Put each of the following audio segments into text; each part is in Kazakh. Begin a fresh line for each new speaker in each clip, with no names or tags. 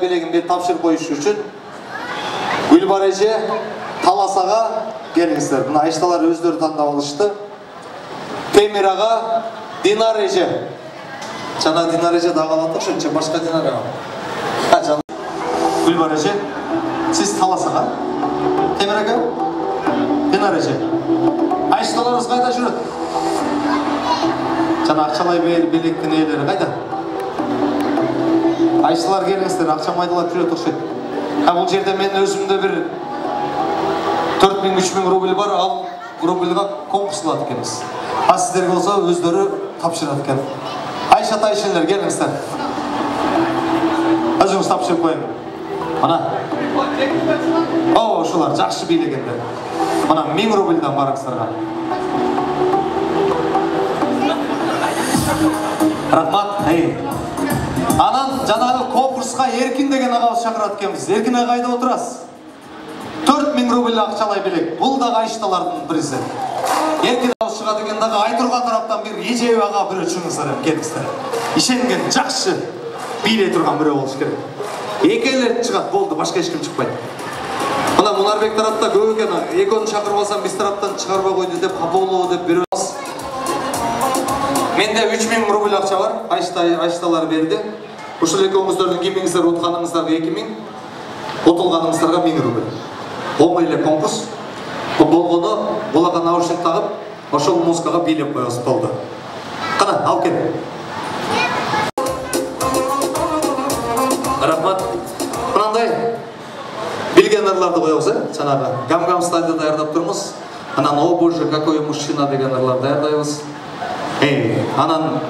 Белегин бер тапшырып коюш үчүн Гүлбар эже Таласага келиңиздер. Мына айшталар өздөрү тандап алышты. Темир ага, Динар эже. Жана Динар эже дагы калат ошончо башка Динар ага. Жана Гүлбар эже, сиз Таласага. Темир ага, Динар эже. Айшталарыбыз кайда жүрөт? Жана акчалай белектин ээлери кайда? Айшылар келіңіздер, ақша майдалап жүрет оқшайды. Бұл жерде мен өзімде бір 4000-3000 рубль бар, ал рубльға конкурсылады екенбіз. Сіздерге болса өздері тапшырады екен. Айшат айшылар келіңіздер. Өзіңіз тапшырып қойың. Мана. О, шулар жақсы билегендер. Мана 1000 рубльдан барыңыздарға. Рахмат. Анан жанагы конкурска Эркин деген агабыз чакырат экенбиз. Эркин ага кайда отурасыз? 4000 рубль акчалай белек. Бул дагы айшталардын призи. Эркин агабыз чыгат экен дагы Айтурган тараптан бир Эжебек ага бирөө чыгыңыздар эми келиңиздер. Ишенген, жакшы бийлей турган бирөө болуш керек. Экелер чыгат, болду, башка эч ким чыкпайт. Мына Мунарбек тарапта көп экен, экөөнү чакырып алсам биз тараптан чыгарбай койду деп, Аболоо деп бирөө. Менде 3000 рубль акча бар, айшталар берди. Ушул экөөңүздөрдүн кимиңиздер утканыңыздарга 2000, утулганыңыздарга 1000 рубль. Оңой эле конкурс. Болгону булага наушник тагып, ошол музыкага бийлеп коебуз болду. Кана, алып кел. Рахмат. Мынандай билген ырларды коебуз, жанагы Гам-Гам стайлда даярдап турмуз. Анан о боже, какой мужчина деген ырларды даярдайбыз. Анан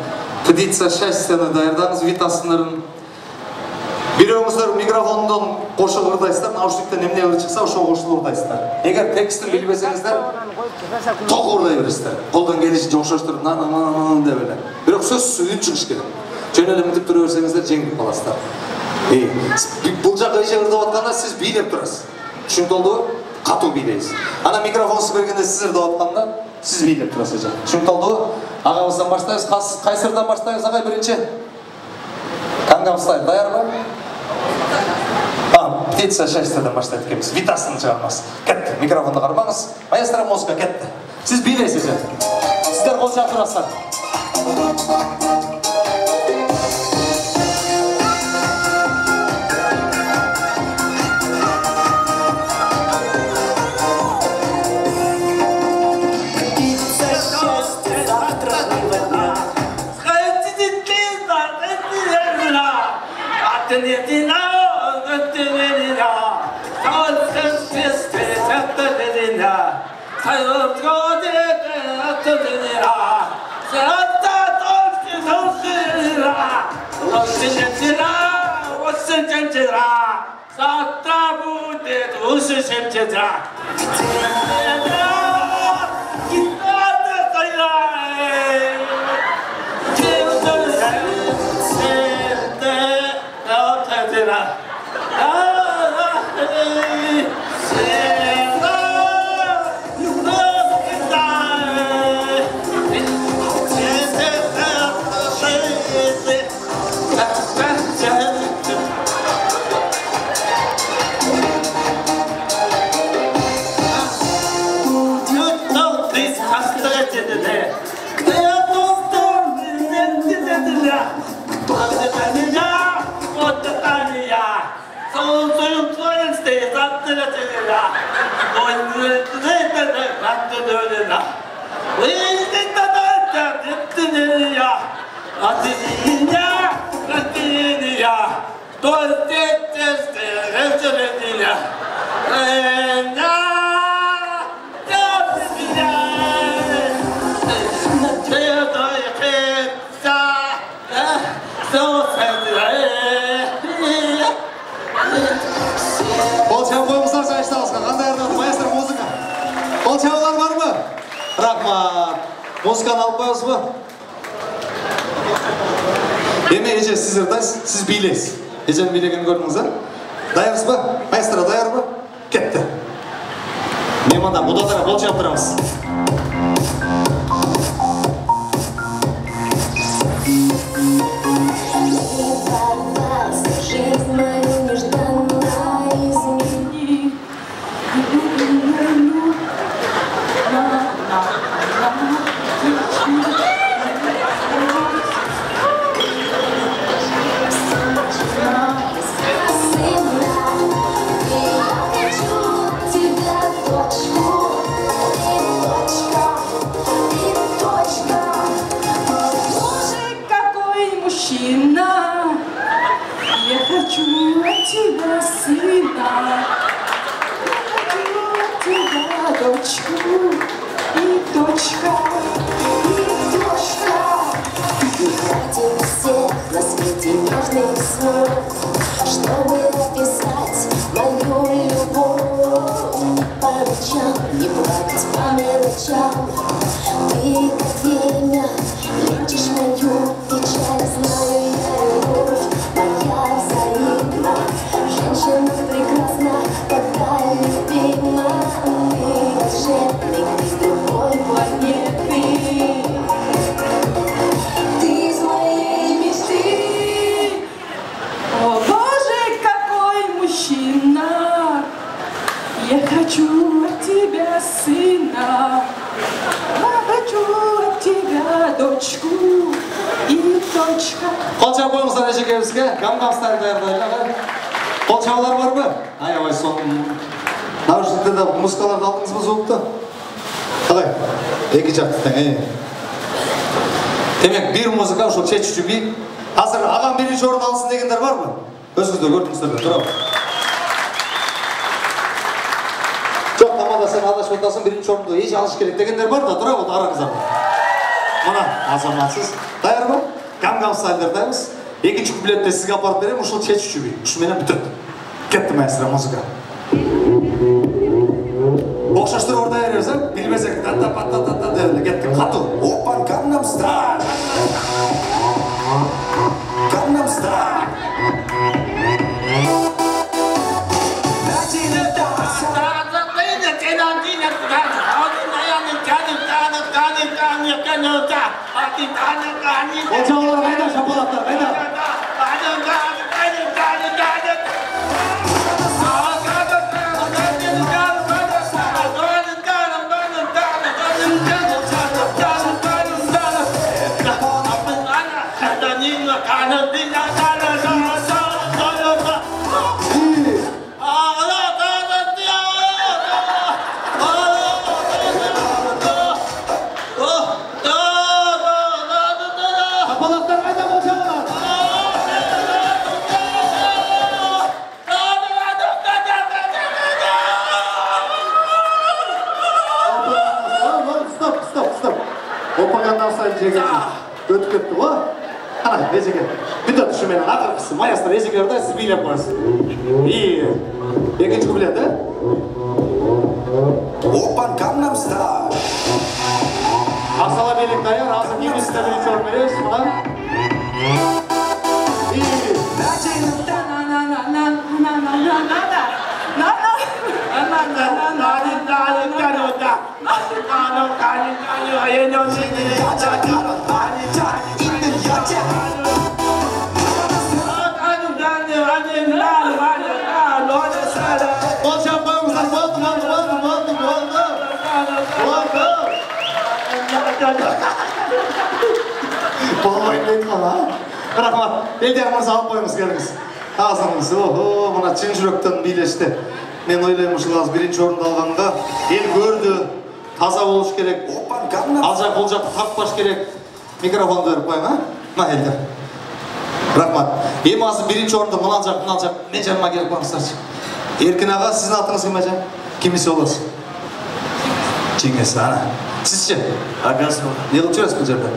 птица счастьяны даярдаңыз, витасынырын. Бирөөңүздөр микрофондон кошуп ырдайсыздар, наушниктен эмне ыр чыкса ошого кошулуп ырдайсыздар. Эгер текстин билбесеңиздер, ток ырдай бересиздер. Колдон келишинче окшоштуруп деп эле. Бирок сөзсүз үн чыгыш керек. Жөн эле мынтип тура берсеңиздер жеңип каласыздар. Бул жакка эже ырдап атканда сиз бийлеп турасыз. Түшүнүп болдубу? Катуу бийлейсиз. Анан микрофонсуз бергенде сиз ырдап атканда сиз бийлеп турасыз. Түшүнүп болдубу? Агабыздан баштайбыз. Кайсырдан баштайбыз агай биринчи? Гам-Гам стайл даярбы? Птица счастьядан баштайт экенбиз. Витасын чыгармас. Кетти. Микрофонду кармаңыз. Маэстро музыка кетти. Сиз бийлейсиз. Сиздер кол жаап турасыздар. чабып қойыңыздар жайыштағызға. Қандай арнады маэстро музыка? Қол чабулар бар ма? Рахмат. Музыканы алып қойыңыз ба? Еме еже сіздер дайсыз, сіз билейсіз. Ежені билеген көрдіңіз, а? Дайырсыз ба? Маэстро дайыр ба? Кетті. Меманда мұдатара қол чабып тұрамыз.
Жизнь мою нежданно измени. Я хочу от тебя сына, я хочу от тебя дочку, и дочка, и дочка. Ради всех на свете нежных слов, чтобы описать мою любовь. По ночам не плакать, по мелочам, ты как время лечишь мою печаль, знаю я любовь. Моя взаимна, женщина прекрасна, такая любима. Ты волшебник, ты с другой планеты. Ты из моей мечты. О Боже, какой мужчина! Я хочу от тебя сына, я хочу от тебя дочку.
Қол чабып қойыңыздар ежекемізге. Гам-гам стайл дайырдайлар. Қол чабулар бар ма? Аябай соның наушниктерде музыкаларды алдыңыз ба звукты? Қалай? Екі жақтықтан. Демек, бір музыка ошол чечүүчү би. Азыр ағам биринчи орун алсын дегендер бар ма? Өзүңүздөр көрдүңүздөр бе? Тура. Жок, тамада сен адашып атасың, биринчи орунду эч алыш керек дегендер бар да, тура вот араңыздарда. Мына азаматсыз. Дайыр ба? Гам-гам стайлдардаймыз. Экинчи куплетте сизге апарып берем, ушул чечүүчү би. Ушу менен бүтөт. Кетти маэстро музыка. Окшоштуруп ордай беребиз, а? Билбесек та-та-та-та-та деп кетти. Катуу. Опа, Gangnam Style. Gangnam Style. Қол қайда, шапалақтар, қайда? Өтіп кетті ғой? Ана, езеке. Бүтөт ұшы менің ақырқысы. Маэстро езеке ордай, сіз билеп қойсыз. Екінші куплет, да? Опа, Gangnam Style. Асала белек даяр, азыр немесінде бірінші орын бересіз, мұна. Рахмат, елдеріміз алып қойыңыз келіңіз. Азыңыз, мұна чын жүректен билешті. Мен ойлаймын ұшылғаз бірінші орынды алғанға ел көрді, таза болуш керек. Ал жақ бұл жақты тартпаш керек. Микрофонды өріп қойың, ма елдер. Рахмат. Ем азы бірінші орынды мұнал жақ, мен жаныма келіп қойыңыздаршы. Еркін аға, сіздің атыңыз кім әжем? Кемесі оласыз? Жеңесі, ана. Сіз ше?
Агасы ол.
Не қылып жүресіз бұл жерде?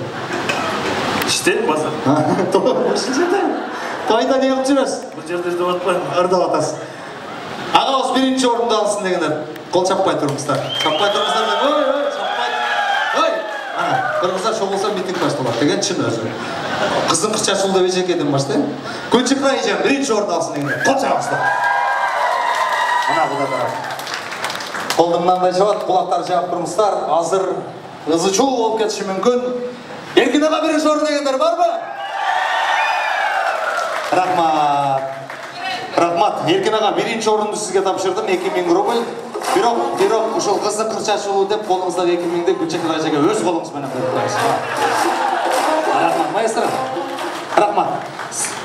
Іштен базар.
Тойда не қылып жүресіз?
Бұл жерде іздеп атпаймын.
Ырдап атасыз. Аға, осы birinchi orunda alsın degenler. Kol çappay turmuşlar. Çappay turmuşlar. Oy, çappay. Oy. Ana, kırmızılar şol olsa miting başlamak degen çın özü. Kızın kırçaçılda becek edin başta. Gülçik Rayıcan birinci orunda alsın degenler. Kol çapmışlar. Ana bu da taraf. Kolumdan da cevap, kulaklar cevap turmuşlar. Hazır hızıçı olup ketişi mümkün. Erkin ağa birinci orunda degenler var mı? Rahmat. Rahmat. Erkin ağa birinci orundu sizge tapşırdım. 2000 rubl. Birok, uşul kızın kırçaçılığı dep kolunuzda 2000'de Gülçek Rayıcan'a öz kolunuz menen koyup koyasın. Rahmat, maestro. Rahmat.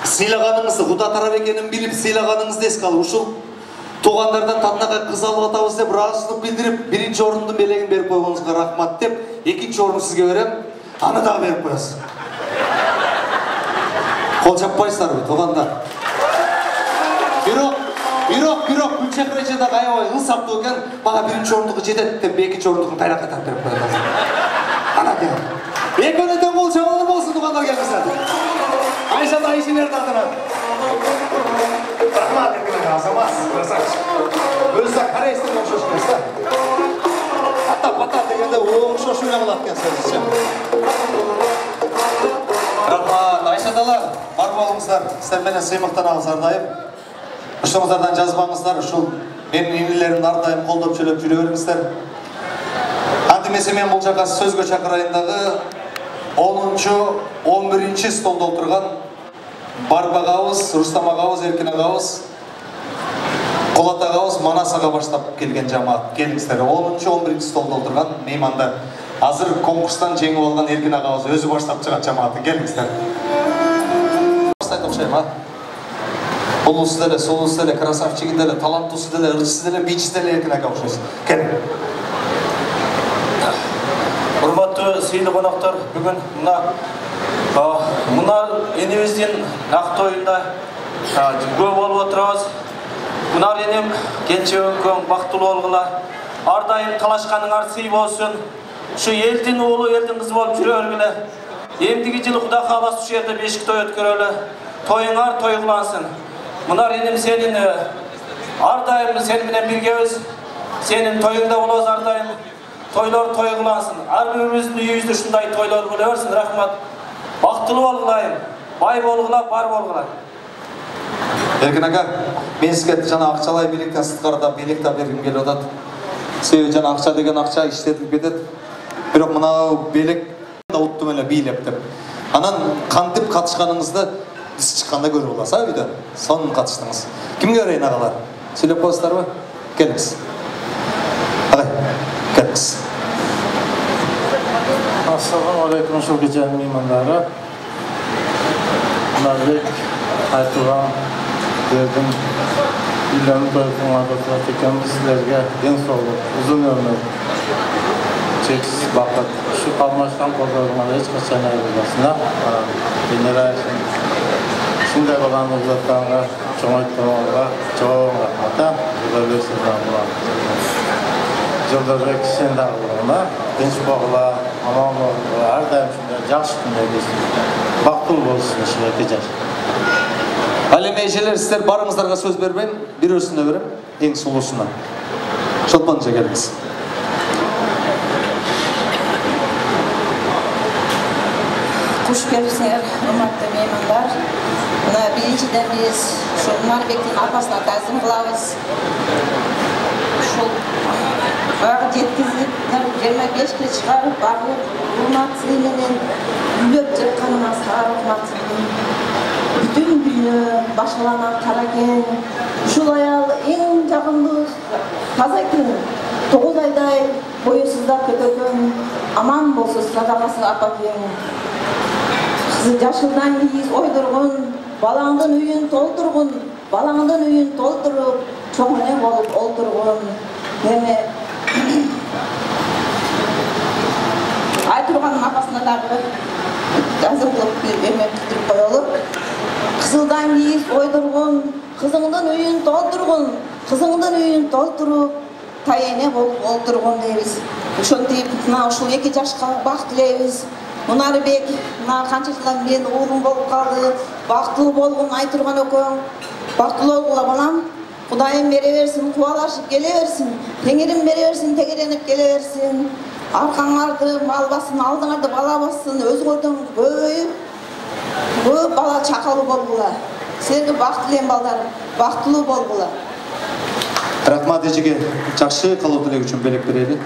Sыйлағаныңызды, Құда тарап екенін біліп, сыйлағаныңызды еске алып, ушул туғандардан татынаға қыз алып атабыз деп, разылық білдіріп, бірінші орындың белегін беріп қойғаныңызға рахмат деп, екінші орын сізге берем, аны дағы беріп қоясыз. Қол жаппайсыздар бе, туғандар. Бирок, Гүлчек Райыжандағы аябай ылсаптуу екен, мага бірінші орындығы жетеді деп, екінші орындығын тайраққа тартып беріп қоясыз. Ана деп. Екеуінен қол жабылыр болсын, туғандар келіңіздер. Айша да Айшелерді атынан. Рахмат Еркін аға, азамас, красавчик. Өзі корейстің оқшошын өсті. Ата дегенде оқшош өлі қылады екен сөзіші. Рахмат, Айшадалар, бар болыңыздар. Сіздер менен сыймықтан алыңыз ардайым. Ұшыңыздардан жазбаңыздар, ұшыл менің енелерімді ардайым қолдап жөлеп жүре беріңіздер. Андемесе мен бұл жаққа сөзге шақырайындағы 10-11 столда отырған Барб ағауыз, Рустам ағауыз, Еркін ағауыз, Қолат ағауыз, Манас аға баштап келген жамаат. Келіңіздер, 10-11 столда отырған меймандар. Азыр конкурстан жеңіп алған Еркін ағауыз өзі баштап шығат жамааты. Келіңіздер. Баштайды оқшайым, а? Ұлысы деле, солысы деле, красавчигі деле, талантусы деле, ырчысы деле, бичі деле Еркін аға оқшайсың. Келің.
Урматтуу сыйлы қонақтар, бүгін мына енемізден нақты ойында көп болып отырамыз. Мына енем кенже өңкөң бақтылы болғыла, ардайым талашқаныңар сый болсын. Шу елдің ұлы, елдің қызы болып жүре өргілі. Емдігі жылы Құда қаласы шу жерде бешік той өткөрөлі. Тойыңар тойғылансын. Мына енем сенің ардайым сеніменен біргеуіз. Сенің тойыңда болуыз ардайым. Тойлар тойғылансын. Әрбіріміздің үйімізді шындай тойлар болуырсын. Рахмат. Бақтылы болғылайым. Бай болғыла, бар болғыла.
Еркін аға, мен сізге жана ақшалай белектен сытқарда белекта бергім келі одады. Себебі жана ақша деген ақша іштетіп кетеді. Бірақ мынау белек ұтты мөлі бейлеп деп. Анан қантып қатышқаныңызды біз шыққанда көріп оласа үйді. Сонын қатыштыңыз. Кімге өрейін ағалар? Сөйлеп қойсыздар ба? Келіңіз. Ағай, келіңіз.
Ассалаумағалейкум, шул кеченің меймандары. Нарбек айтылған дедім, үйленіп қойылған адатылар екенбіз сіздерге денсаулық, ұзын өмір, шексіз бақыт. Шу қалмашқан қолдарыңа ешқашан айырылмасына, генералшын шындай болған ұзаттанға, жоңайттырғанға жауабын рахмата, жолдабексізден бұлан. Жолдабек сен дағылығына, дінш боғыла, аман боғыла, әрдайым шындай жақшы күнде келсін. Бақтыл болсын шықты жаш.
Әлем әйшелер, сіздер барыңыздарға сөз бермеймін, бір өсіне берем, ең сұлусына. Шотпаныңызға келіңіз.
Қош келіпсіңер, ұрматты меймандар. Мына біріншіден біз Нарбектің апасына тәзім қылабыз. Бағы жеткізіп, 25-ке шығарып, бағылып, ұрматсыйменен үйлеп жатқаныма сағар ұрматсыймен. Бүтін күні башалана қаракен, ұшыл аял ең жағымды тазайтын, 9 айдай бойысыздап көтөкөн, аман болсыз садағасы апакен. Қызы жашылдан кейіз ойдырғын, балаңдың үйін толтырып, чоңыне болып олдырғын. Айтырғанның апасына дағы әзір қылып өмек күтіріп қойылып. Қызылдан кейіз ойдырғын, қызыңдың үйін толтырып, тайене болып олдырғын дейбіз. Ушынтип, ушыл 2 жашқа бақ тілейбіз. Нарбек, қанша жылдан мен орын болып қалды, бақтылы болғын айтырған өкөң. Бақтылы олғыла балам, Kudayım bere versin, kuvalaşıp gele versin. Tengirim bere versin, tegerenip gele versin. Arkanlardı, mal basın, aldыңарды bala basın, özgörдің көп bala çakalı bolgula. Силерге бак тилейм балдарым, бактылуу болгула.
Рахмат эжеге, жакшы калуу тилек үчүн белек берели.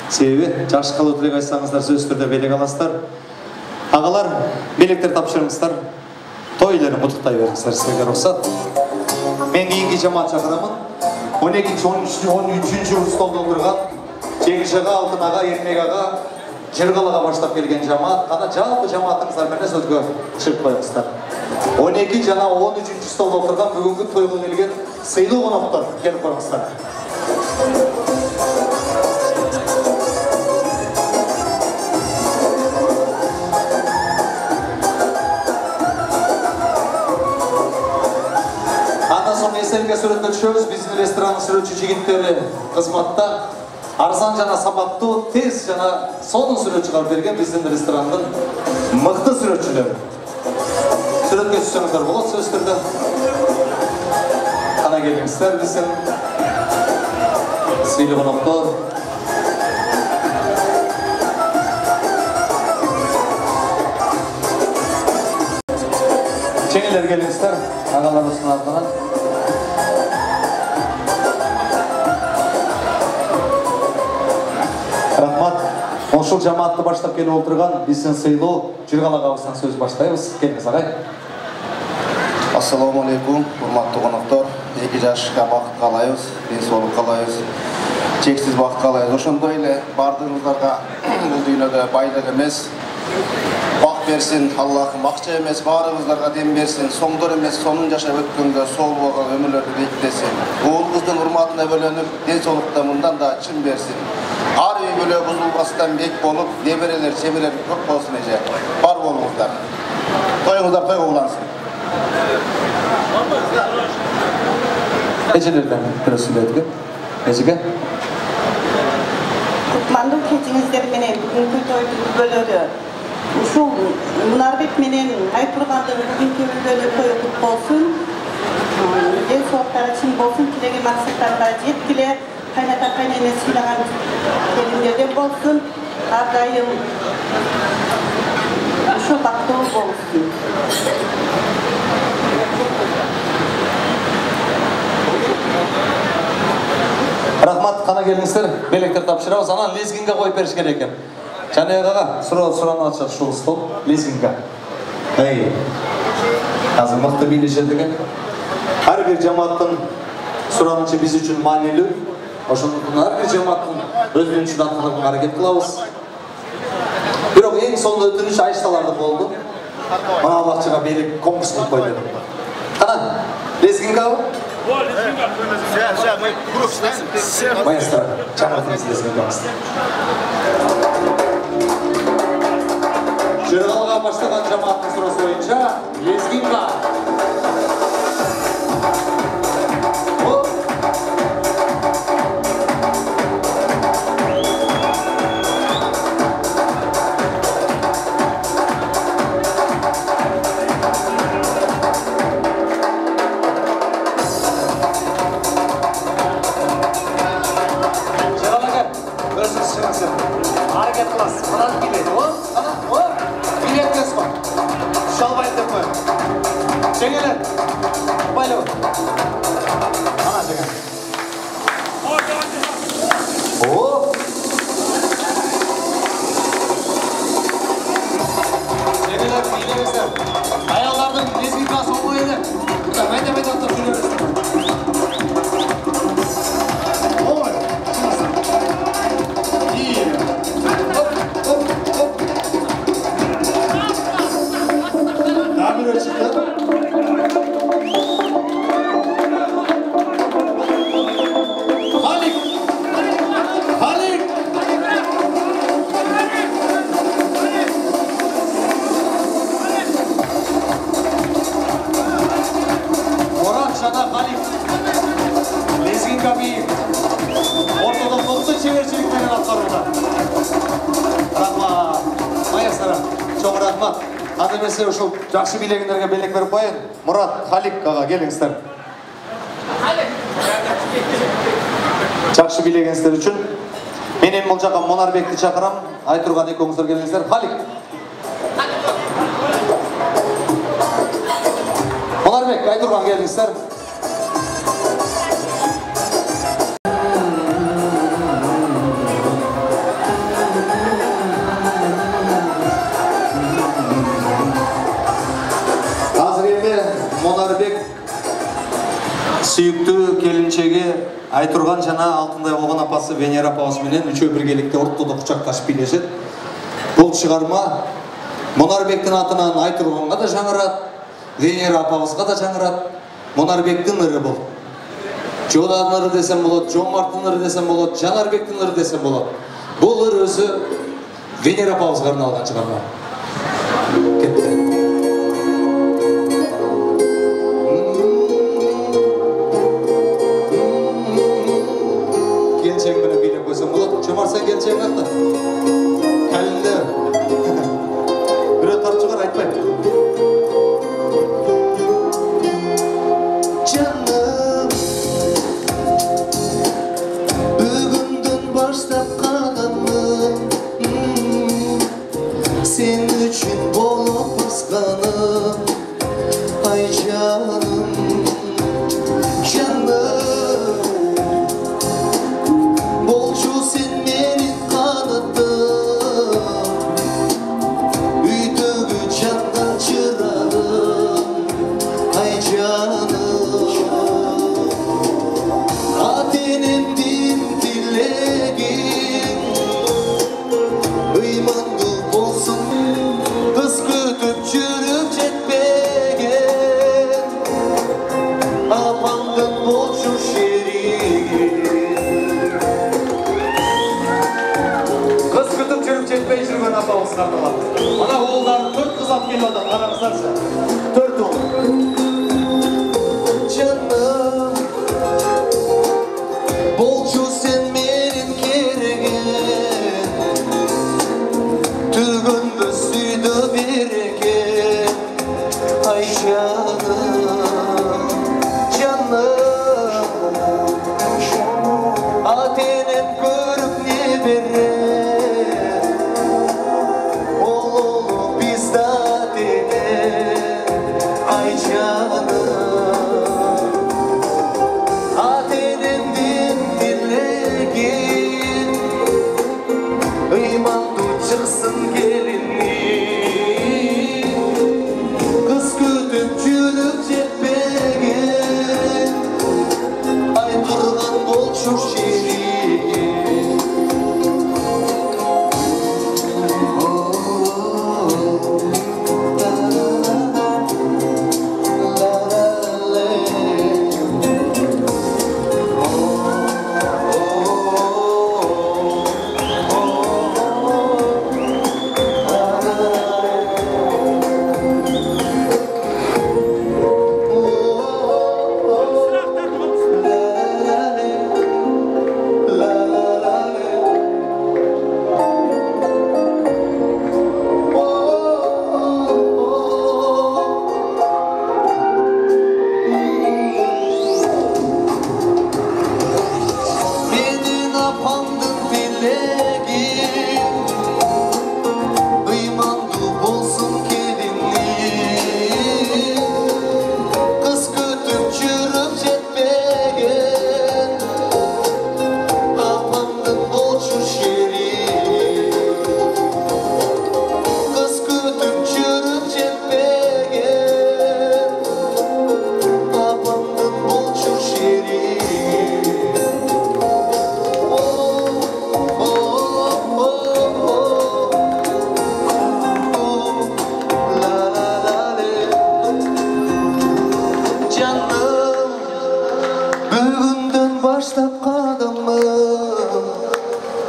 Себеби жакшы калуу тилек айтсаңыздар сөзсүз түрдө белек аласыздар. Агалар, белектер тапшырыңыздар. Той элерин куттуктай бериңиздер, силерге уруксат. Мен кийинки жамаат чакырамын. 12-13 столдо отурган Жеңиш ага, Алтын ага, Эрмек ага, Жыргалага баштап келген жамаат, кана жалпы жамаатыңыздар менен сөзгө чыгып коюңуздар. 12 жана 13 столдо отурган бүгүнкү тойго келген сыйлуу коноктор келип коюңуздар. Андан соң эсерге сүрөткө түшөбүз. Биздин ресторанның сүрөтчү жигиттери кызматта. Арзан жана сапаттуу, тез жана сонун сүрөт чыгарып берген биздин ресторандын мыкты сүрөтчүлөрү. Сүрөткө түшсөңүздөр болот, сөзсүз түрдө. Кана келиңиздер биздин сыйлуу коноктор. Жеңелер келиңиздер, агаларыбыздын артынан. Рахмат. Ошол жамаатты баштап келип отурган биздин сыйлуу Жыргал агабыздан сөз баштайбыз. Келиңиз агай.
Ассаламу алейкум, урматтуу коноктор. Эки жашка бакыт каалайбыз, ден соолук каалайбыз. Чексиз бакыт каалайбыз. Ошондой эле бардыгыңыздарга бул дүйнөдө байлык эмес, бак берсин, Аллахым акча эмес, баарыңыздарга дем берсин, соңдор эмес, сонун жашап өткөнгө сол болгон өмүрлөрдү бейиттесин. Уул кыздын урматына бөлөнүп, ден соолукта мындан да чын берсин. Ар үй бүлө бузулбастан бек болуп, неберелер, чеберелер көп болсун эже. Бар болуңуздар. Тоюңуздар тойго улансын.
Эжелерден бирөө сүйлөдүк. Эжеге.
Кутмандуу кечиңиздер менен бүгүнкү тойдун күбөлөрү. Ушул Мунарбек менен Айтургандын бүгүнкү күбөлөрү тою кут болсун. Ден соолуктары чын болсун, тилеген максаттарга жеткиле. Кайната кайнене сыйлаган келиндерден болсун. Ар дайым ушул бактылуу болсун.
Рахмат, кана келиңиздер, белектер тапшырабыз. Анан лезгинге коюп бериш керек экен. Жаныбек ага, суранып атышат ушул стол, лезгинге. Азыр мыкты бийлешет экен. Ар бир жамааттын суранычы биз үчүн маанилүү. Ошондуктан ар бир жамааттын өзүнүн үчүн аткарууга аракет кылабыз. Бирок эң соңку өтүнүч Айшталарды болду. Мына бакчага белек конкурс кылып койду. Кана, лезгинге ага. Маэстро, чаңыртыңыз лезгингебиз. Жыргалга баштаган жамааттын сурасы боюнча лезгинга. Ушул жакшы билегиңерге белек берип коеюн. Мурат, Халик ага келиңиздер. Жакшы билегенсиздер үчүн. Мен эми бул жака Монарбекти чакырам. Айтурган экөөңүздөр келиңиздер. Халик. Монарбек, Айтурган келиңиздер. Монарбек сүйүктүү келинчеги Айтурган жана Алтындай болгон апасы Венера апабыз менен үчөө биргеликте ортодо кучакташып бийлешет. Бул чыгарма Монарбектин атынан Айтурганга да жаңырат, Венера апабызга да жаңырат. Монарбектин ыры бул. Жодан ыры десем болот, Жомарттын ыры десем болот, Жанарбектин ыры десем болот. Бул ыр өзү Венера апабызга арналган чыгарма. Кетти. Жомарт келчең атты. Калинде. Бирөө тартып чыгар, айтпайм. Жаным, бүгүндөн баштап кадамым, сен үчүн болуп басканым, ай жаным, жаным. Болчу сен менин канатым, үйдөгү жандын чырагым, ай жаным. Ата-энемдин тилегим, ыймандуу болсун, кыз күтүп жүрүп жетпеген, апамдын болчу шериги. Жетпей жүрген апамыз қарталап. Ана оғылдарын 4 қыз алып келіп отыр, қараңыздаршы. 4 ұл. Жаным, болчу сен менин кереген, түгөнбө сүйдө береген, ай жаным, жаным. Ата-энем көрүп не берет, çıksın gelinliği, kız kütüp çürüp cepbegen, Ayturgan bolçu şeriği.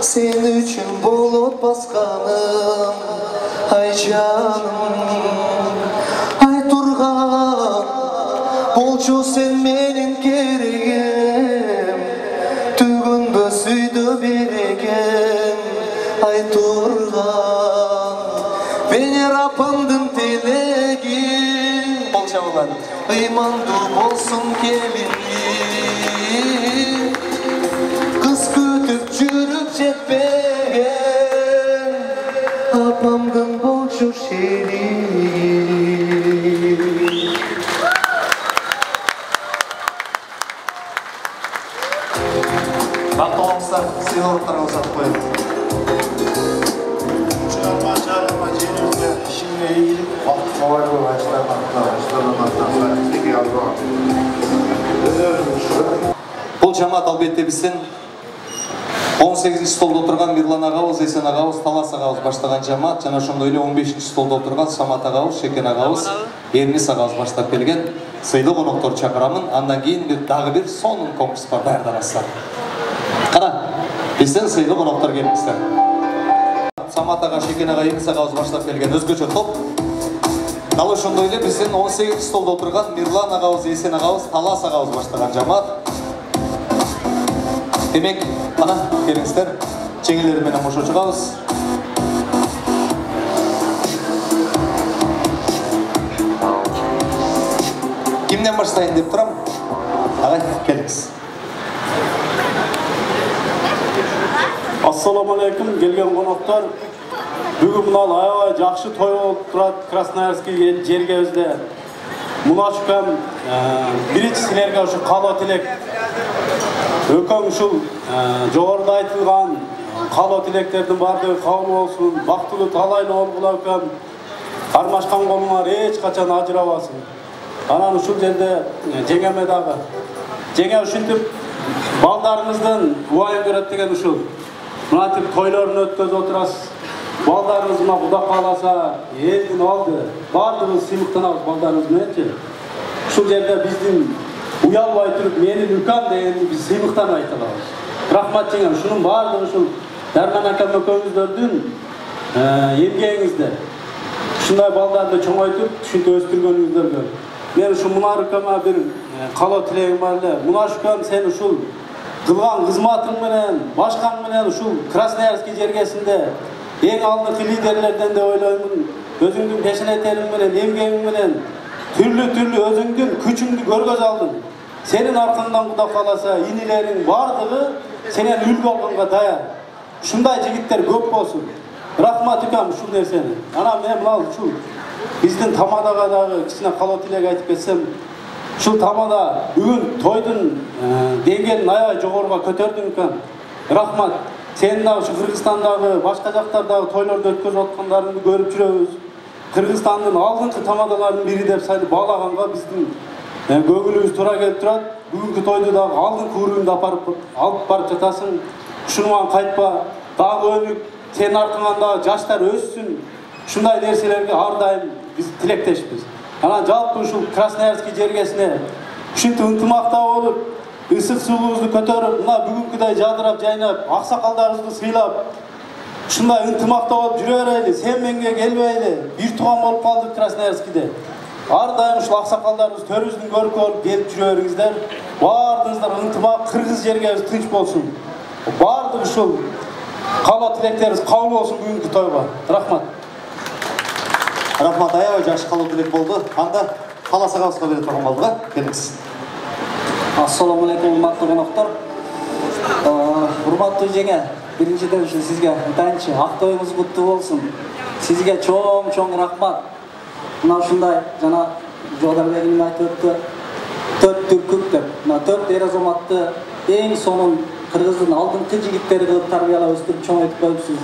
Sen üçün bulup baskanım, ay canım, Ayturgan, bolçu sen menin keregim, tügündö süydö beregen, Ayturgan, Venera apamdın tilegi, bolça bulan, ıymandu bolsun gelini, kız болса, сыйлықтарға ұсатып қояды.
Шығарма жерімізде ішіне иіліп, қалай бұл
Бұл жамаат албетте бізден 18-ші столда отырған Мирлан ағауыз, Есен ағауыз, Талас ағауыз баштаған жамаат, жана ошондой эле 15-ші столда отырған Самат ағауыз, Шекен ағауыз, Эрнис ағауыз баштап келген сыйлы коноктор чакырамын. Андан кийин дагы бир сонун конкурс бар, даярданасыздар. Кара, бизден сыйлы коноктор келиңиздер. Самат аға, Шекен аға, Эрнис ағауыз баштап келген өзгөчө топ. Дал ошондой эле бизден 18-ші столда отырған Мирлан ағауыз, Есен ағауыз, Талас ағауыз баштаган жамаат. Демек, ана келиңиздер, жеңелери менен кошо чыгабыз. Кимден баштайын деп турам? Агай, келиңиз.
Ассаламу алейкум, келген коноктор. Бүгүн мына аябай жакшы той болуп турат Красноярский жергебизде. Мунашкам биринчи силерге ушу каалоо тилек. Өкөң ушул жогоруда айтылган каалоо тилектердин баардыгы кабыл болсун, бактылуу талайлуу болгула өкөм. Кармашкан колуңар эч качан ажырабасын. Анан ушул жерде жеңеме дагы. Жеңе ушинтип балдарыңыздын убайын көрөт деген ушул. Мынатип тойлорун өткөзүп отурасыз. Балдарыңыз мына Кудай кааласа элдин алды. Баардыгыбыз сыйлыктанабыз балдарыбыз мененчи. Ушул жерде биздин уялбай туруп менин үкам дегенди биз сыйлыктан айта алабыз. Рахмат жеңем, шунун баардыгы ушул Дарман акам экөөңүздөрдүн эмгегиңизде. Ушундай балдарды чоңойтуп, ушинтип өстүргөнүңүздөргө. Мен ушу Мунар укама бир каалоо тилегим бар эле. Мунар укам, сен ушул кылган кызматың менен, башкаң менен ушул Красноярский жергесинде эң алдыңкы лидерлерден деп ойлоймун. Өзүңдүн пешенетериң менен, эмгегиң менен түрлүү өзүңдүн күчүңдү көргөз алдың. Сенин аркаңдан Кудай кааласа инилериң бардыгы сенен үлгү алганга даяр. Ушундай жигиттер көп болсун. Рахмат укам ушул нерсени. Анан мен мына ушул биздин тамадага дагы кичине каалоо тилек айтып кетсем, ушул тамада бүгүн тойдун деңгээлин аябай жогоруга көтөрдүң укам. Рахмат. Сен дагы ушу Кыргызстандагы, башка жактардагы тойлорду өткөзүп аткандарыңды көрүп жүрөбүз. Кыргызстандын алдыңкы тамадаларынын бири деп сени баалаганга биздин көңүлүбүз туура келип турат. Бүгүнкү тойду дагы алдыңкы уровеньде алып барып жатасың. Ушунуңан кайтпа. Дагы өнүк, сенин аркаңан дагы жаштар өссүн. Ушундай нерселерге ар дайым биз тилектешпиз. Анан жалпы ушул Красноярский жергесине ушинтип ынтымакта болуп, ысык суулуубузду көтөрүп, мына бүгүнкүдөй жадырап жайнап, аксакалдарыбызды сыйлап, ушундай ынтымакта болуп жүрө берели. Сен менге келбейли. Бир тууган болуп калдык Красноярскийде. Ар дайым ушул аксакалдарыбыз төрүбүздүн көркү болуп келип жүрө бериңиздер. Баардыгыңыздар ынтымак, кыргыз жергебиз тынч болсун. Баардык ушул каалоо тилектерибиз кабыл болсун бүгүнкү тойго. Рахмат.
Рахмат, аябай жакшы каалоо тилек болду. Анда Талас агабызга бере турган болдук, келиңиз.
Ассаламу алейкум, урматтуу коноктор. Урматтуу жеңе, биринчиден ушу сизге айтайынчы, ак тоюңуз куттуу болсун. Сизге чоң рахмат. Мына ушундай жана Жодорбегим айтып өттү. 4 түркүк деп. Мына 4 эр азаматты эң сонун кыргыздын алдыңкы жигиттери кылып тарбиялап өстүрүп чоңойтуп коюпсуз.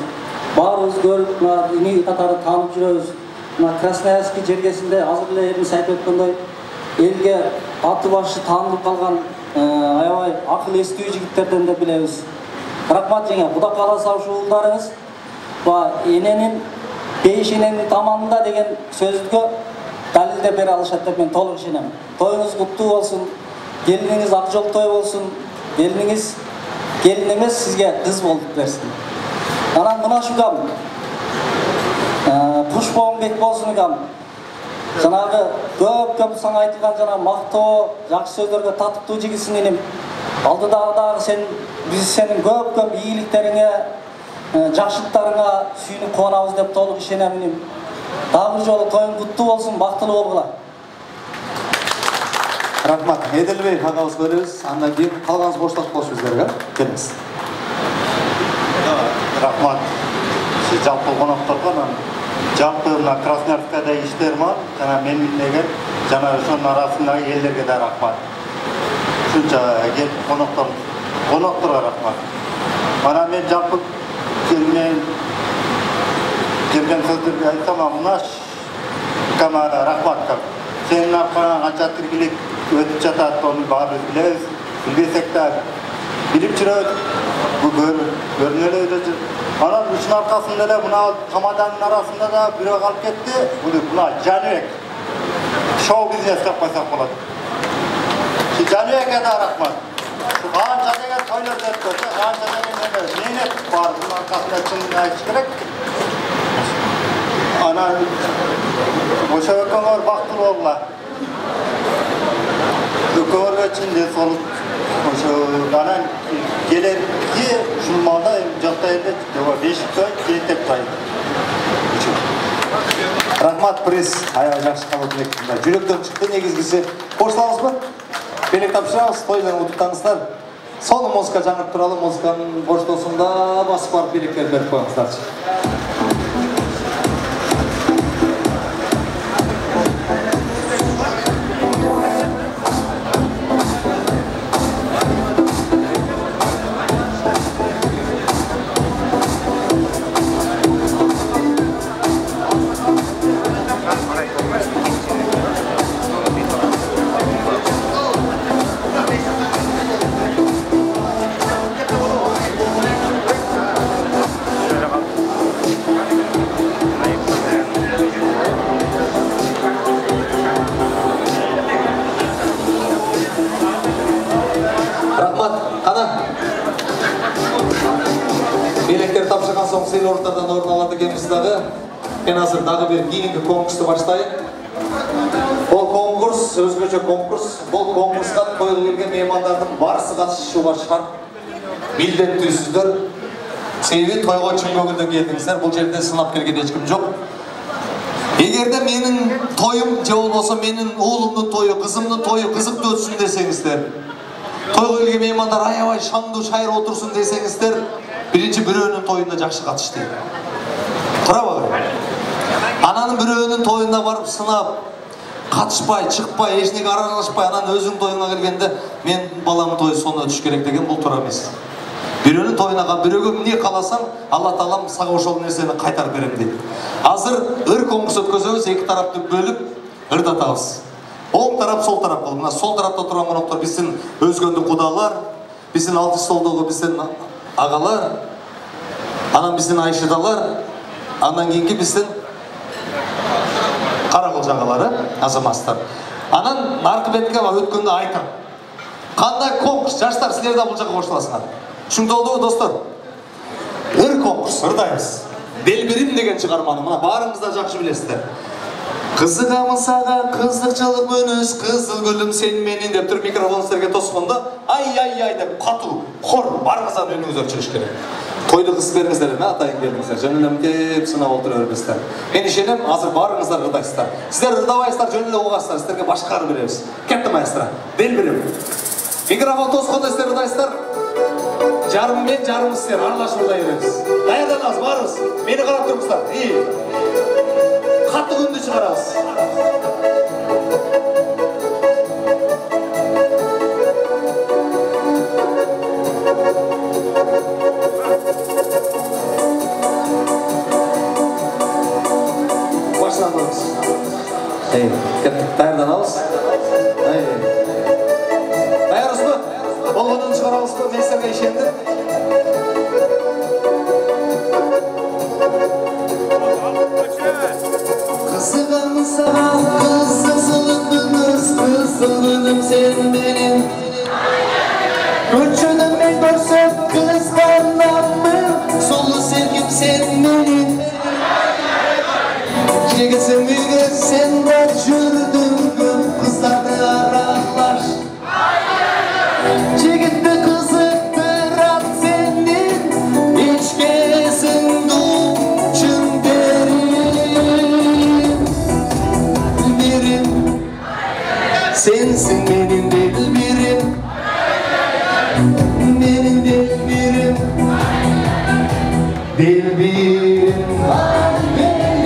Баарыбыз көрүп, мына ини катары таанып жүрөбүз. Мына Красноярский жергесинде азыр эле Эрнис айтып өткөндөй элге аты башы таанылып калган аябай акыл эстүү жигиттерден деп билебиз. Рахмат жеңе, Кудай кааласа ушул уулдарыңыз эненин бейишененин таманында деген сөзгө далилдеп бере алышат деп мен толук ишенем. Тоюңуз куттуу болсун. Келиниңиз ак жол той болсун. Келиниңиз келин эмес, сизге кыз болуп берсин. Анан мына ушугам Пушпоңбек болсун укам. Жанагы көп саңа айтылган жана мактоо, жакшы сөздөргө татыктуу жигитсиң эним. Алдыдагы сен биз сенин көп ийгиликтериңе, жакшылыктарыңа сүйүнүп кубанабыз деп толук ишенем эним. Дагы бир жолу тоюң куттуу болсун, бактылуу болгула.
Рахмат. Эделбей агабыз көрөбүз. Андан кийин калганыңыз боштоп болуш биздерге. Келиңиз.
Рахмат. Сиз жалпы конокторго жалпы мына Красноярскийда иштер бар, жана мен деген жана ошонун арасындагы элдерге да рахмат. Ушунча келип конокторго рахмат. Munashkama rahmat qilib. Senin arqadan qancha tiriklik o'tib жатат, onu baribir bilamiz. Bilmesek de bilip жүрөбүз. Bu görünölöydü. Ana üçün arkasında da buna kamadanın arasında da biri kalıp gitti. Buna Canüek. Show business yapmasak болады. Şu Canüek'e de rahmat. Şu Kanca деген toylar өтті. Kanca деген neynet var. Bunun arkasında çınını ayıç gerek. Ana o'sha ökönөр бактылуу болгула. Ökönөр үчүн де сол o'sha анан келерки ушулманда жактайында 5 той кетип кайт.
Рахмат приз аябай жакшы кабыл келектимде. Жүрөктөн чыкты негизгиси. Кошталабызбы? Белек тапшырабыз, тойлорун утуптаңыздар. Соны музыка жаңырып туралы, музыканын боштосунда басып барып белектерди берип коюңуздарчы. Сыйлықтардан орын алады екенбіз дағы. Мен азыр дағы бір кейінгі конкурсты баштайын. Бұл конкурс, өзгөчө конкурс. Бұл конкурсқа тойға келген меймандардың барысы қатысуға шарт. Милдеттүүсүздөр. Себеби тойға чын көңүлдөн келдиңиздер. Бұл жерде сынап келген ешкім жоқ. Егерде менің тойым же болбосо менің уулумдун тойу, кызымдын тойу кызыктуу өтсүн десеңиздер. Тойға келген меймандар аябай шаңдуу шайыр отурсун десеңиздер. Birinci büröөнүн toyunda жакшы катышты. Турабы? Ананын бирөөнүн toyunda барып сынап, катышпай, чыкпай, эчнеге аралашпай, анан өзүң тоюңа келгенде мен баламдын тою сонуна түш керек деген бул туура эмес. Бирөөнүн тоюна бирөөгө эмне кааласаң, Алла Таалам сага ошол нерсени кайтарып берем дейт. Азыр ыр конкурс өткөзөбүз, эки тарапты бөлүп ырдатабыз. Оң тарап, сол тарап кылып. Мына сол тарапта турган коноктор биздин өзгөндү кудалар, биздин алты столдогу биздин агалар, анан биздин айшыдалар, андан кийинки биздин каракыл жагалары, азаматтар. Анан наркы бетке өткөндө айтам. Кандай конкурс, жаштар, силер да бул жака кошуласыңар. Түшүндүңөрбү достор? Ыр конкурс, ырдайбыз. Делбирим деген чыгарманы, мына баарыңыз да жакшы билесиздер. Кызыгамын сага, кыздыкчылык мөнөз, кызыл гүлүм сен менин деп туруп микрофон силерге тоскондо, ай деп катуу, хор барыңыздан өнүңүздөр чыгыш керек. Тойду кыз бериңиздер, атайын келиңиздер, жөн эле деп сынап отура бербестер. Мен ишенем, азыр барыңыздар ырдайсыздар. Сиздер ырдабайсыздар, жөн эле угасыздар, силерге башкарып беребиз. Кетти маэстро, делбирим. Микрофон тоскондо сиздер ырдайсыздар. Жарым мен, жарым сиздер аралашып ырдай беребиз. Даярданабыз, барыбыз. Мени карап туруңуздар. Катты күндү чыгарабыз. Баштанабыз. Даярданабыз. Даярбызбы? Болгонун чыгарабызбы? Мен силерге ишендим. Kızıgam sana, kızılım sen benim. Uçunum ben görsem kızlarlam mı? Solu sevgim sen benim. Çekesim üge sen de jürdüm kızlardı aralar. Çekitme kızı bırak senin, hiç kesin doğuşun derin. Sensin benim delbirim, benim delbirim, delbirim,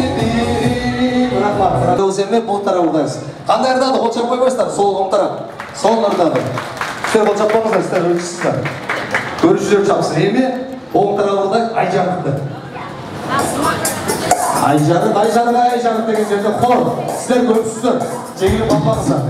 delbirim. Bırakma, özemme bu tarafa buradayız. Qanday ырдады, қол чаппай қойсыздар, сол оң тарап, сол ырдады. Сіздер қол чаппаңыздар, сіздер өлчісіздер. Көрушілер чапсын, еме, оң тарап ырдай, ай жарықты. Айжарық деген жерде хор. Сіздер көріпсіздер. Жеңіліп қалмаңыздар.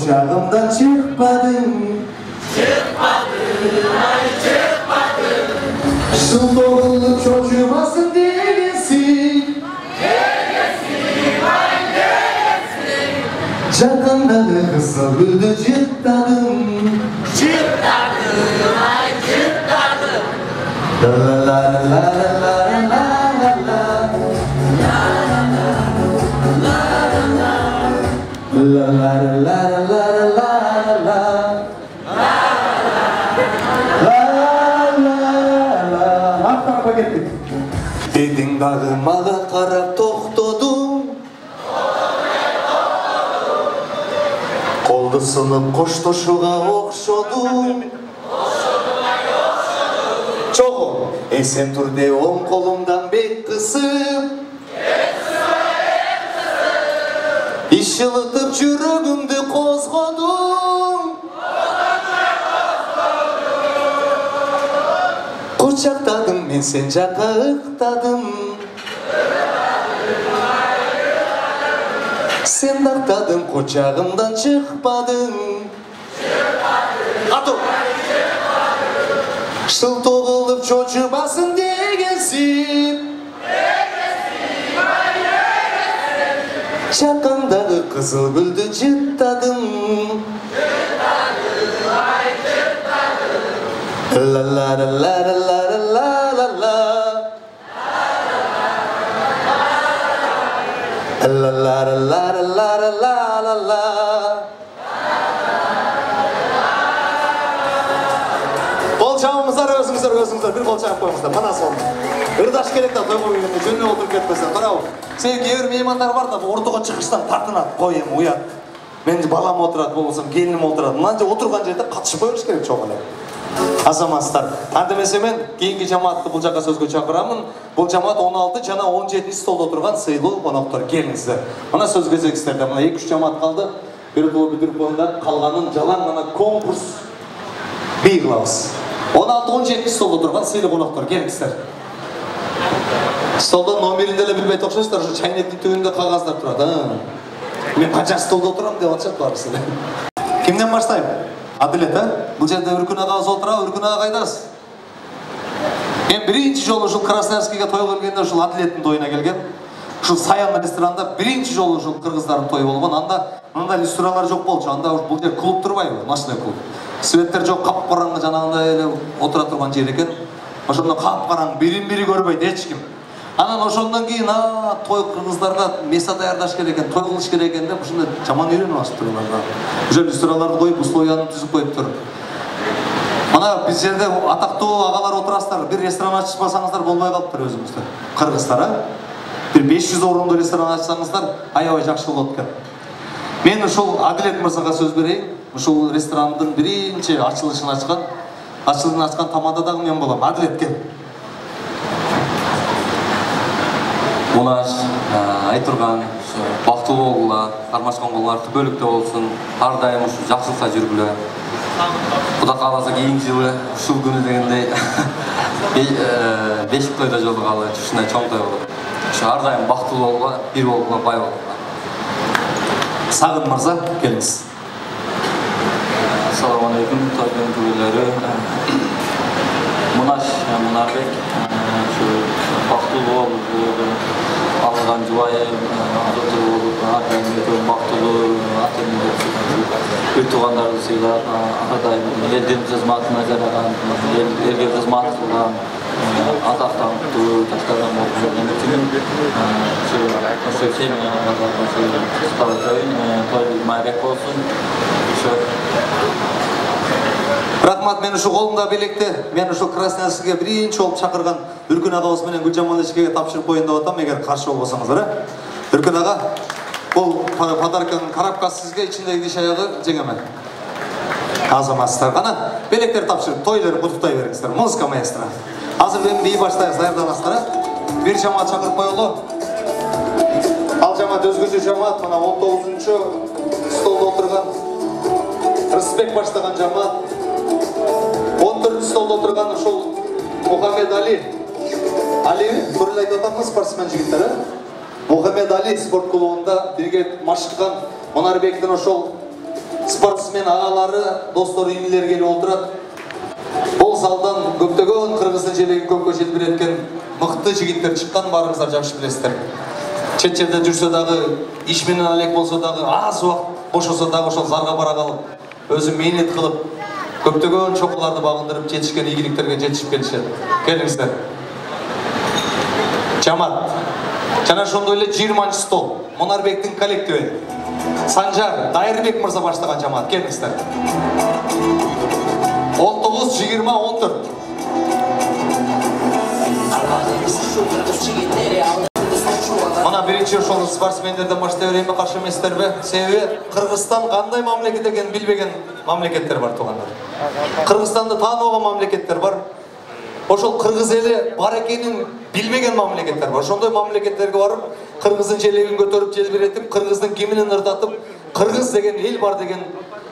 Çağımdan çıkmadın Şu doğulu çocuğumasın değilsin Çakımdan kısa güldü cırtladım La la la la la la La la la la la la Ақтарға кеттік. Дедің дағы маған қарап тоқтадың Қолды сынып қошташуға оқшадың Чоғы, есен түрде оң қолымдан бет қысып Işılıtıp жүрөгүмдү козгодум Кучактадым мен сен жакка ыктадым Сен дактадың кучагымдан чыкпадың Атып Шылтоо кылып чочубасын дегенсип Çakandagы kızıl güldü cırtladım La la la la la la la la La la la la la la la la Bol çağımızlar özümüzler bir bol çağım koymuşlar bana son Irdaş керек та той койгенде жөнүнө отуруп кетпесең карабы. Сен кээ бир меймандар бар да, ортого чыгыштан тартынат, кой эми уят. Мен балам отурат, болбосо келиним отурат. Мынанча отурган жерде катышпай бериш керек чоң эле. Азаматтар, антемесе мен кийинки жамаатты бул жакка сөзгө чакырамын. Бул жамаат 16 жана 17 столдо отурган сыйлуу коноктор. Келиңиздер. Мына сөз кезек сиздерде. Мына 2-3 жамаат калды. Бир тоо бүтүрүп коюңдар, калганын жалаң гана конкурс бий кылабыз. 16-17 столдо отурган сыйлуу коноктор, келиңиздер. Столдон номерин деле билбей окшойсуздар, ушу чайнектин түбүндө кагаздар турат. Мен канча столдо отурам деп атышат барысы. Кимден баштайм? Адилет, бул жерде Үркүн агабыз отурабы, Үркүн ага кайдасыз? Мен биринчи жолу ушул Красноярскийге той келгенде ушул Адилеттин тоюна келгем. Ушул Саян ресторанда биринчи жолу ушул кыргыздардын тою болгон. Анда мындай люстралар жок болчу. Анда бул жер клуб турбайбы? Ночной клуб. Светтер жок, капкараңгы жанагындай эле отура турган жер экен. Ошондо капкараң, бирин-бири көрбөйт эч ким. Анан ошондон кийин той кыргыздарга меса даярдаш керек экен, той кылыш керек экен деп ушундай жаман үйрөнүп алышыптыр аларга. Уже люстраларды коюп, условияны түзүп коюптур. Ана биз жерде атактуу агалар отурасыздар, бир ресторан ачпасаңыздар болбой калыптыр өзүңүздөр. Кыргыздар, бир 500 орундуу ресторан ачсаңыздар, аябай жакшы болот экен. Мен ушул Адилет мырзага сөз берейин. Ушул ресторандын биринчи ачылышын ачкан тамададагы мен болом. Адилет кел.
Мунаш айтырган бактылуу болгула, кармашкан болгулар түбөлүктө болсун, ар дайым ушу жакшылыкта жүргүлө. Кудай кааласа кийинки жылы ушул күнү дегендей бешик тойдо жолугалы, ушундай чоң той болот. Ушу ар дайым бактылуу болгула, бир болгула, бай болгула.
Сагын мырза, келиңиз.
Assalamu alaikum, toyдун күбөлөрү. Мунаш Мунарбек, бактылуу болуп, алган жубайы, бактылуу, үй туугандарды сыйлап, ар дайым элдин кызматына жараган, элге кызмат кылган,
атактуу жаштардан болуп үмүттүмүн. Ошо сенин той майрек болсун.
Рахмат, мен ушу колумда белекте, мен ушу Красноярскиге биринчи болуп чакырган Үркүн агабыз менен Гүлжамал эжекеге тапшырып коеюн деп атам, эгер каршы болбосоңуздар. Үркүн ага, бул подарканын коробкасы сизге, ичиндеги иш аягы жеңеме. Азаматсыздар, кана белектер тапшырып, тойлорду куттуктай бериңиздер. Музыка маэстро. Азыр мен бий баштайбыз, даярданасыздар. Бир жамаат чакырып коелу. Ал жамаат өзгөчө жамаат, мына 19-чу столдо отурган Рысбек баштаган жамаат. 14 столда отырған ошол Мухаммед Али. Али, туралы айтып атамыз, спортсмен жигиттер. Мухаммед Али спорт клубунда бирге машыккан Монарбектин ошол спортсмен агалары, достор, инилер келип отурат. Бул залдан көптөгөн кыргыздын желегин көккө желбиреткен мыкты жигиттер чыккан, баарыңыздар жакшы билесиздер. Чет жерде жүрсө дагы, иш менен алек болсо дагы, аз убакыт бошосо дагы ошол зарга бара калып, өзү мээнет кылып, көптөгөн чокуларды багындырып жетишкен ийгиликтерге жетишип келишет. Келиңиздер. Жамаат. Жана ошондой эле 20-чы стол. Монарбектин коллективи. Санжар Дайырбек мырза баштаган жамаат. Келиңиздер. 19-20-14. Мына биринчи ошол спортсмендерден баштай берейинби, каршы эместерби? Себеби Кыргызстан кандай мамлекет экенин билбеген мамлекеттер бар туугандар. Кыргызстанды тааныбаган мамлекеттер бар. Ошол кыргыз эли бар экенин билбеген мамлекеттер бар. Ошондой мамлекеттерге барып, кыргыздын желегин көтөрүп, желбиретип, кыргыздын киминин ырдатып, кыргыз деген эл бар деген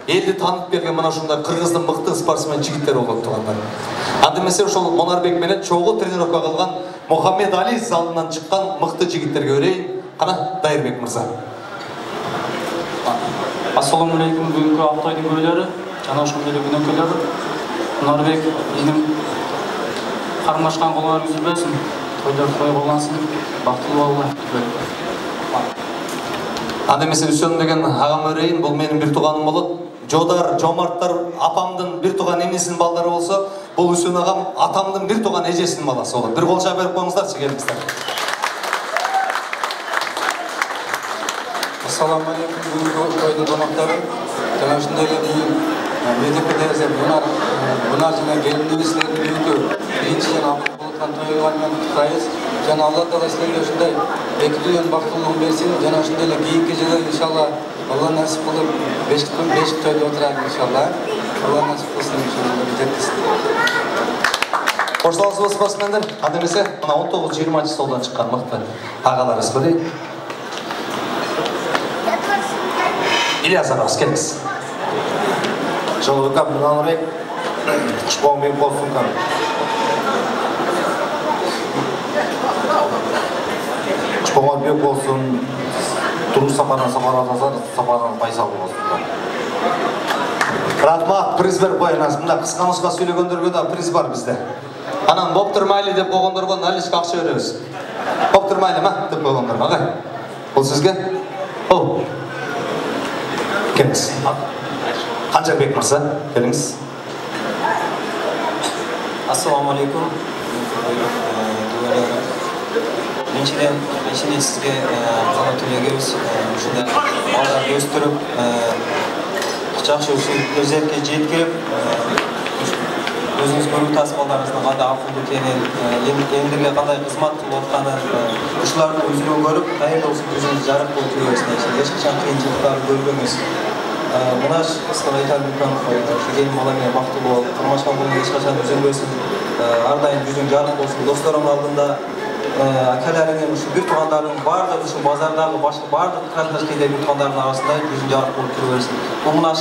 элди таанып берген мына ушундай кыргыздын мыкты спортсмен жигиттер болот туугандар. Анда эмесе ошол Монарбек менен чогуу тренировка кылган Мухаммед Али залынан чыккан мыкты жигиттерге өрейин. Кана Дайырбек мырза.
Ассаламу алейкум, бүгүнкү Актойдун көйлөрү, жана ошондой эле күнөкөлөр. Монарбек биздин кармашкан колуңар үзүлбөсүн, тойлор той болгонсун, бактылуу болгула.
Анда эмесе Үсөн деген агам өрейин, бул менин бир тууганым болот. Жодар, Жомарттар апамдын бир тууган энесинин балдары болсо, бул Үсөн агам атамдын бир тууган эжесинин баласы болот. Бир кол жаап берип коюңуздарчы, келиңиздер.
Ассаламу алейкум, бүгүнкү тойдун коноктору. Жана ушундай эле бүгүн мектепте Бунар жана келинибиздин бүгүнкү биринчи жана акыл болуп аткан тойго менен куттуктайбыз. Жана Алла Таала силерге ушундай эки дүйнөнүн бактылуулугун берсин. Жана ушундай эле кийинки жылы иншалла Алла насип кылып 5 тойдо отурат иншалла. Алла насип кылсын иншалла.
Коштолсуңуз спортсмендер. Анда эмесе мына 19-20 столдан чыккан мыкты агаларыбыз көрөйүн. Ильяс агабыз, келиңиз.
Жылдыкам Монарбек, кушпоң бек болсун кам. Кушпоңор бек болсун, туруш сапардан сапардан байсал болсун.
Рахмат, приз берип коюңуз. Мында кыска нуска сүйлөгөндөргө да приз бар бизде. Анан боптур майли деп койгондорго наличка акча беребиз. Боптур майли ма деп койгондорго, агай. Бул сизге. О. Келиңиз. Канжарбек мырза, келиңиз.
Ассаламу алейкум. Биринчиден сизге кана төлөгөбүз. Ушундай балдарды өстүрүп, жакшы өзекке жеткирип, өзүңүз көрүп атасыз балдарыңыздын кандай акылдуу экенин, элдерге кандай кызмат кылып атканын, ушулардын өзүнөн көрүп, кайерде болсун көзүңүз жарык болуп жүрөсүн. Эч качан кыйынчылыктарды көрбөңүз. Мына сизге айтам мүмкүн, келин бала менен бактылуу болуп, кармашкан болуп эч качан үзүлбөсүн, ар дайым жүзүң жарык болсун. Досторум алдында акаларыңын, ушу бир туугандарыңын баардыгы ушу базардагы башка баардык Красноярскийдеги бир туугандарынын арасында жүзүң жарык болуп жүрө берсин. Бул мына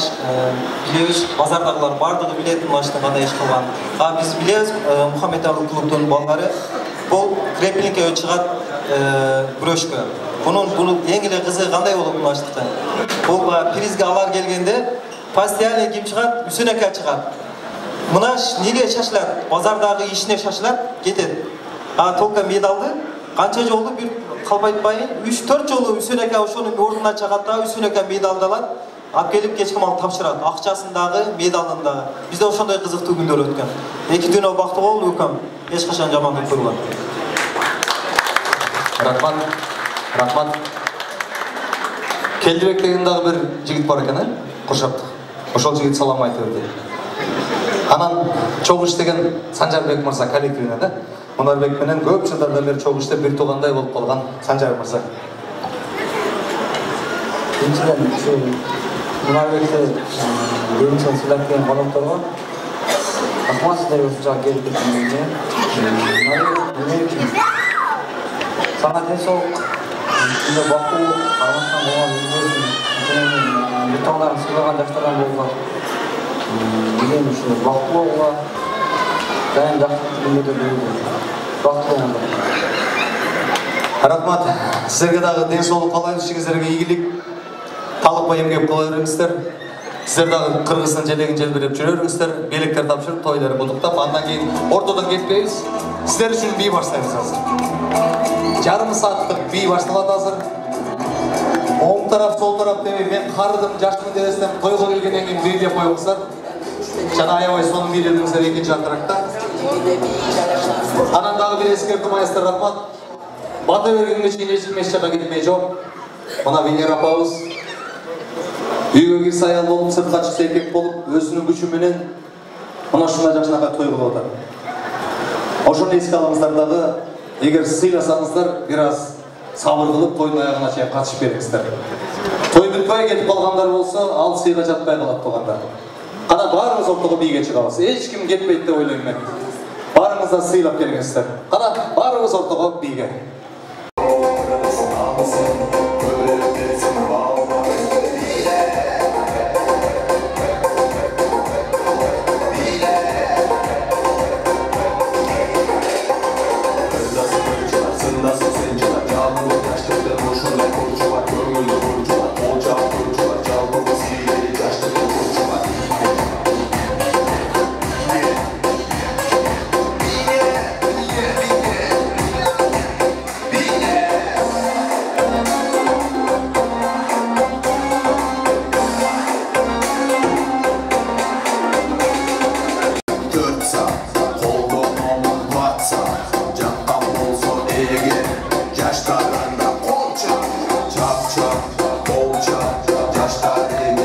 билебиз, базардагылар баардыгы билет мына кандай иш кылганын. Биз билебиз, Мухаммед Али клубунун балдары бул креплингке чыгат күрөшкө. Bunun en ele kızı kanday olup ulaştıktan. Bul prizge alar gelgende postoyanно kim çıkat, Üsöneke çıkat. Mına nege şaşılat, bazardagi işine şaşılat, getet. Tolka medaldı, kança joldu bir kalbaytpayın, 3-4 jolu Üsöneke oşonun orduna çıkatta Üsöneke medaldalar. Ap gelip geçkim alıp tapşırat, akçasındağı, medalındağı. Bizde oşonday kızıktı günler ötken. 2 dünya baktı oldu öküm. эч качан жамандык көргөн.
Рахмат. Келдибек деген дагы бир жигит бар экен, Куршаптык. Ошол жигит салам айтып берди. Анан чогуу иштеген Санжарбек мырза коллективине да. Мунарбек менен көп жылдардан бери чогуу иштеп бир туугандай болуп калган Санжар мырза.
Биринчиден Мунарбекти биринчиден сыйлап келген конокторго рахмат сиздерге ушунча келип кеткениңизге. Эмне үчүн? Сага денсаулык, ушундай бактылуу, кармашкан болгон өзүңүз бир туугандарын сыйлаган жаштардан болсо, деген ушундай бактылуу болгула, дайым жакшы күнүмдө жүргүзүү. Бактылуу болуңуздар.
Рахмат. Сіздерге дағы денсаулық қалаймыз, ішіңіздерге игілік, талықпай емгеп қала беріңіздер. Сіздер дағы Қырғыздың желегін желбіреп жүре беріңіздер, белектер тапшырып, тойлар будықтап, андан кейін ортадан кетпейіз. Сіздер үшін би баштаймыз азыр. Жарым сааттық би башталады азыр. Оң тарап, сол тарап демей, мен қарыдым, жаштымын дерестен, тойға келгеннен кейін би деп қойыңыздар. Жана аябай соның би дедіңіздер екінші атырақта. Анан дағы бір ескертім аястар, рахмат. Бата бергенге шейін ешілмес жаға кетмей жоқ. Мына Венера апамыз үйге кірсе аял болып, сыртқа шықса еркек болып, өзінің күшіменен мына шындай жақшынаға той қылып отыр. Ошоны еске алыңыздардағы, егер сыйласаңыздар, біраз сабыр қылып, тойдың аяғына шейін қатысып беріңіздер. Той бүтпай кетіп қалғандар болса, ал сыйға жатпай қалады туғандар. Қана барыңыз ортаға биге шығамыз. Ешкім кетпейді деп ойлаймын. Барыңыздар сыйлап келіңіздер. Қана барыңыз ортаға биге.
Yaşlarında kolça, çap çap, kolça, yaşlarında